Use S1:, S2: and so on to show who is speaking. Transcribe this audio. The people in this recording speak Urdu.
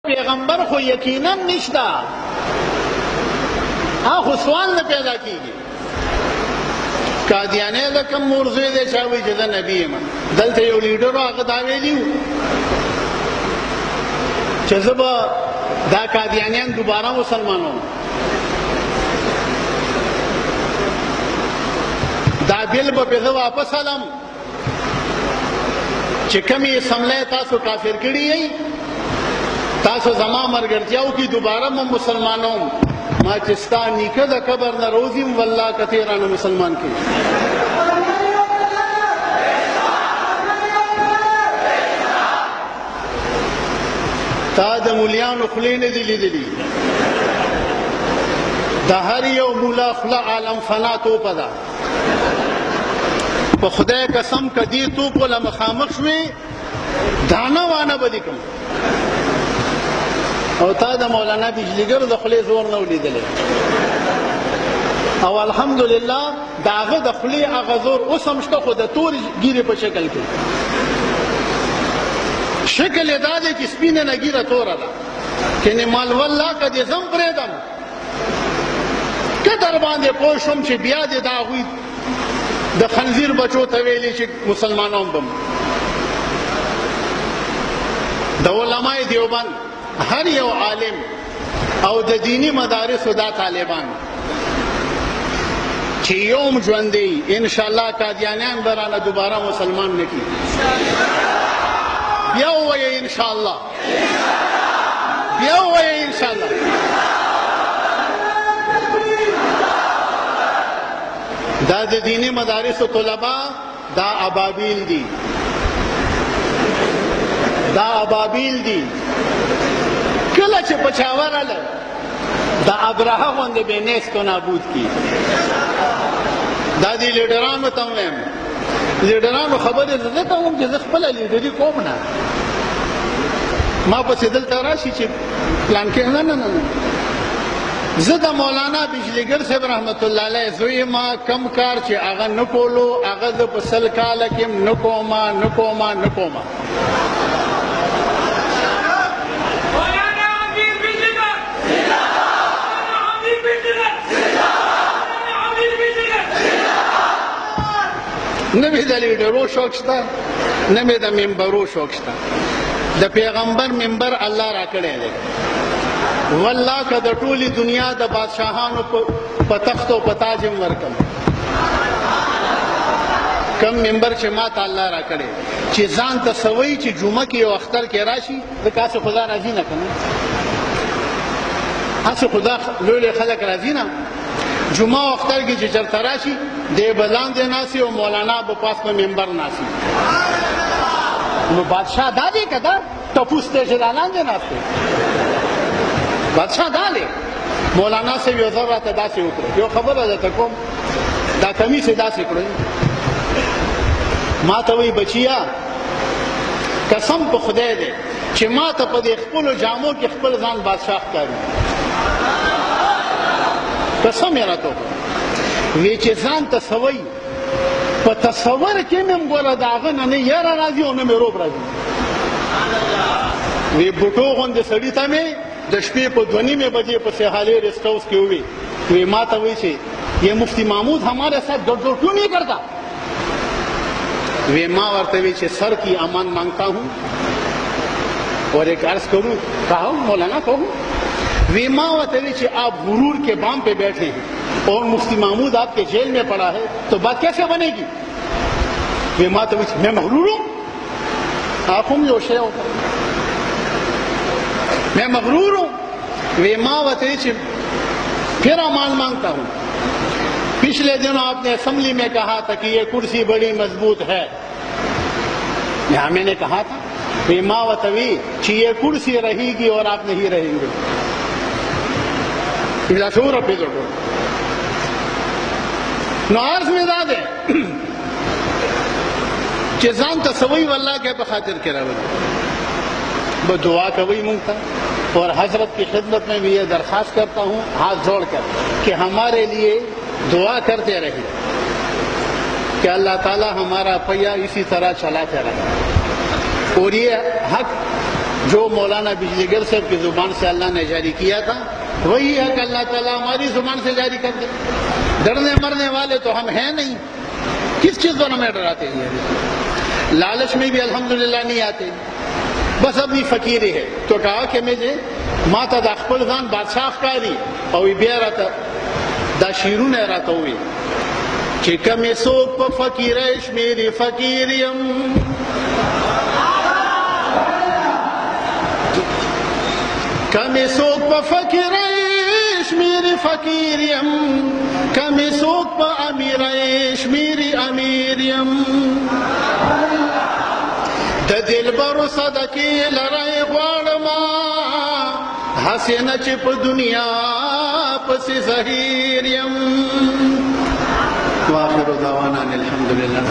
S1: پیغمبر خو یقینا نشتا خو سوال نه پیدا کیږي قادیانه لکه مرزوی دی چا وایي چې زه نبي یم دلته یو لیډر هغه دا ویلي وو چې زه به دا قادیانیان دوباره مسلمانوم دا بل به پې زه واپس علم چې کومې اسمبلی تاسو کافر کړي یئ تاسو زما مرګرتیا وکړي دوباره مو مسلمانوم ما چې ستا نیکه د قبر نه روزیم والله که ته رانه مسلمان کړي تا د مولیانو خولې نه دي لیدلي د هر یو مولا خوله عالم فنا توپه ده په خدای قسم که دې توپ وله مخامخ شوې دانه وانه به دې کوم او تا د مولانا بجلیګر د خولې زور نه ولیدلی او الحمدلله د هغه د خولې هغه زور اوس هم شته خو د تورې ګیرې په شکل کې شکل یې دا دی چې سپینه نګیره توره ده کنې مال والله که دې زم پرېږدم که در باندې پوه شوم چې بیا دې د هغوی د خنزیر بچو ته ویلي چې مسلمانان بم د علماء دیوبند هر یو عالم او د دینی مدارسو دا طالبان چې یوم ژوندی انشاءالله قادیانیان به رانه دوباره مسلمان نه کړي بیا ووایئ انشاءالله بیا ووایئ انشاءالله دا د دینی مدارسو طلبا دا ابابیل دي دا ابابیل دي کله چې په چا ورغله د ابرهه غوندې به نیست و نابود کړي دا دې لیډرانو ته وایم لیډرانو خبرې زه ځکه کوم چې زه خپله لیډري کوم نه ما پسې دلته راشي چې پلان کې نه نه نه زه د مولانا بجلیګر صاحب رحمت الله علیه زوی ما کم کار چې هغه نه کولو هغه زه په 100 کاله کې نه کومه نه مې د لیډرو شوق شته نه مې د ممبرو شوق شته د پیغمبر ممبر الله را کړی دی والله که د ټولې دنیا د بادشاهانو په تخت او په تاج هم ورکم کم ممبر چې ما ته الله را کړی چې ځان ته سوی چې جمعه کې یو اختر کې راشي ځکه هسې خدا راځي نه که نه هسې خدا لوی خلک راځي نه جمعه او اختر کې چې چېرته راشي دی به لاندې ناستي او مولانا به پاس په ممبر ناستي نو بادشاه دا دی که دا ټپوس دی چې دا لاندې ناست دی بادشاه دا دی مولانا صاحب یو ځل راته داسې وکړه یو خبره درته کوم دا کمیس یې داسې کړی ما ته وایي بچیا قسم په خدای دی چې ما ته په دې خپلو جامو کې خپل ځان بادشاه ښکاري قسم یې راته وکړه وی چې ځان ته سوی په تصور کې مې هم ګوره د هغه نه یاره راځي او نه مې روب راځي وی بوټو غوندې سړي ته مې د شپې په 2:30 بجې په سیحالي ریسٹ ہاؤس کې ہوئی وی ما ته وی چې یہ مفتی محمود ہمارے ساتھ گڑبڑ کیوں نہیں کرتا وی ما ورته وی چې سر کی امان مانگتا ہوں اور ایک عرض کروں کہا مولانا کہوں وی ما ورته وی چې آپ غرور کے بام پہ بیٹھے ہیں اور مفتی محمود آپ کے جیل میں پڑا ہے تو بات کیسے بنے گی وی ما ته وی چې میں مغرور ہوں آپ هم یو شی میں مغرور ہوں وی ما ورته چې پھر امان مانگتا ہوں پچھلے دنوں آپ نے اسمبلی میں کہا تھا کہ یہ کرسی بڑی مضبوط ہے یہاں میں نے کہا تھا وی ما ورته وی چې یہ کرسی رہے گی اور آپ نہیں رہیں گے شعور پیدا کړو نو عرض مې دا دی چې ځان ته سوی والله کے په خاطر کې راولي وہ دعا کوي مونږ ته اور حضرت کی خدمت میں بھی یہ درخواست کرتا ہوں ہاتھ جوڑ کر کہ ہمارے لیے دعا کرتے رہے کہ اللہ تعالی ہمارا پیا اسی طرح چلاتے رہے اور یہ حق جو مولانا بجلی گر صاحب کی زبان سے اللہ نے جاری کیا تھا وہی ہے کہ اللہ تعالیٰ ہماری زبان سے جاری کر دے. ڈرنے مرنے والے تو ہم ہیں نہیں، کس چیز پر ہمیں ڈراتے ہیں؟ لالچ میں بھی الحمدللہ نہیں آتے، بس اپنی فقیری ہے. تو کہا کہ مجھے ماتا دا خپل ځان بادشاہ ښکاري او بیا راته دا شعرونه راته وویل چې کمې څوک په فقیرۍ شمېرې فقیر یم، کمې څوک په فقیرۍ شمېرې فقیر یم، کمې څوک په امیرۍ شمېرې امیر یم. د دلبرو صدقې لرئ غواړمه هسې نه چې په دنیا پسې زهیر یم. وآخر دعوانا الحمد لله.